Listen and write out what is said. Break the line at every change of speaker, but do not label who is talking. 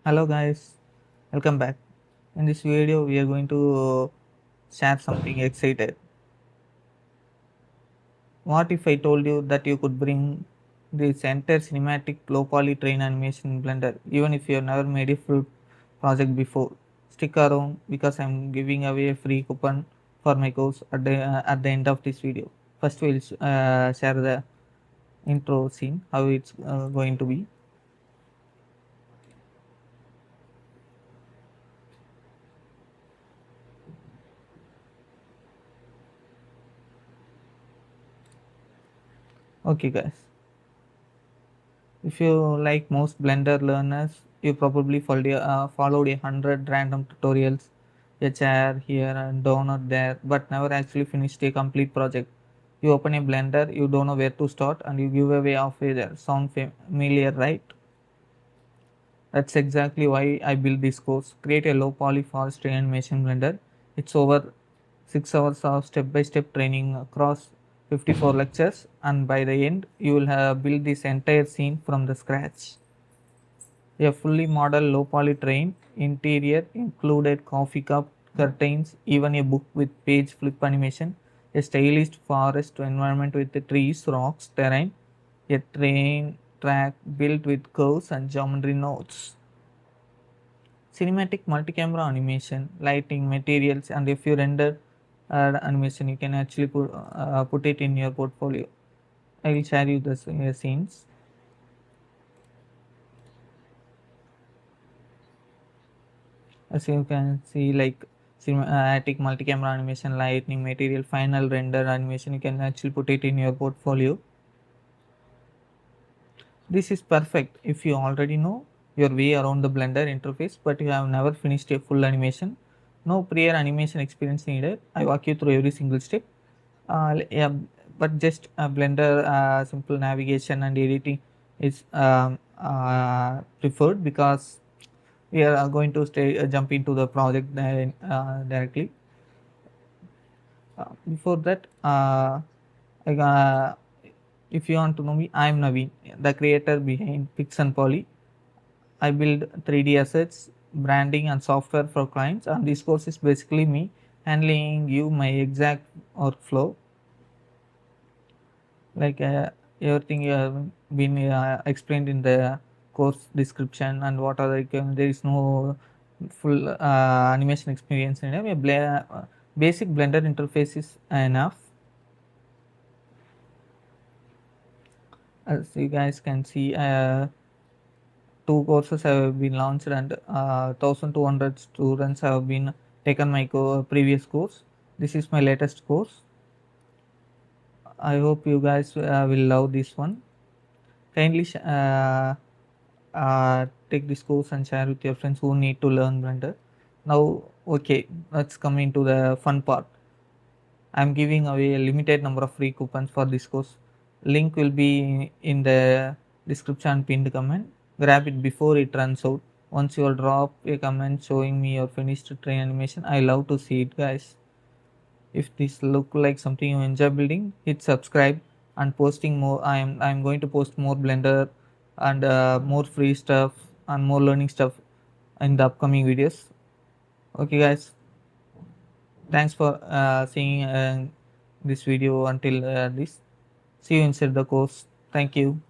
Hello guys, welcome back. In this video, we are going to share something excited. What if I told you that you could bring this entire cinematic low poly train animation in Blender, even if you have never made a full project before? Stick around because I'm giving away a free coupon for my course at the end of this video. First, we'll share the intro scene, how it's going to be. Okay, guys. If you like most Blender learners, you probably followed 100 random tutorials, a chair here and donut there, but never actually finished a complete project. You open a Blender, you don't know where to start, and you give away halfway there. Sound familiar, right? That's exactly why I built this course. Create a low poly forestry animation Blender. It's over 6 hours of step by step training across 54 lectures, and by the end, you will have built this entire scene from the scratch. A fully model low poly train interior included coffee cup, curtains, even a book with page flip animation, a stylized forest environment with the trees, rocks, terrain, a train track built with curves and geometry nodes. Cinematic multi-camera animation, lighting, materials, and if you render animation, you can actually put it in your portfolio. I will share you the scenes. As you can see, like cinematic multi-camera animation, lighting, material, final render animation, you can actually put it in your portfolio. This is perfect if you already know your way around the Blender interface, but you have never finished a full animation. No prior animation experience needed. I walk you through every single step. Yeah, but just Blender simple navigation and editing is preferred because we are going to jump into the project directly. Before that, I, if you want to know me, I am Naveen, the creator behind Pix and Poly. I build 3D assets, branding, and software for clients, and this course is basically me handling you my exact workflow. Like everything you have been explained in the course description and what are there is no full animation experience in it. Basic Blender interface is enough. As you guys can see, two courses have been launched and 1200 students have been taken my previous course. This is my latest course. I hope you guys will love this one. Kindly take this course and share with your friends who need to learn Blender. Now, okay, let's come into the fun part. I'm giving away a limited number of free coupons for this course. Link will be in the description pinned comment. Grab it before it runs out. Once you drop a comment showing me your finished train animation, I love to see it, guys. If this look like something you enjoy building, hit subscribe and posting more. I'm going to post more Blender and more free stuff and more learning stuff in the upcoming videos. Okay, guys. Thanks for seeing this video until this. See you inside the course. Thank you.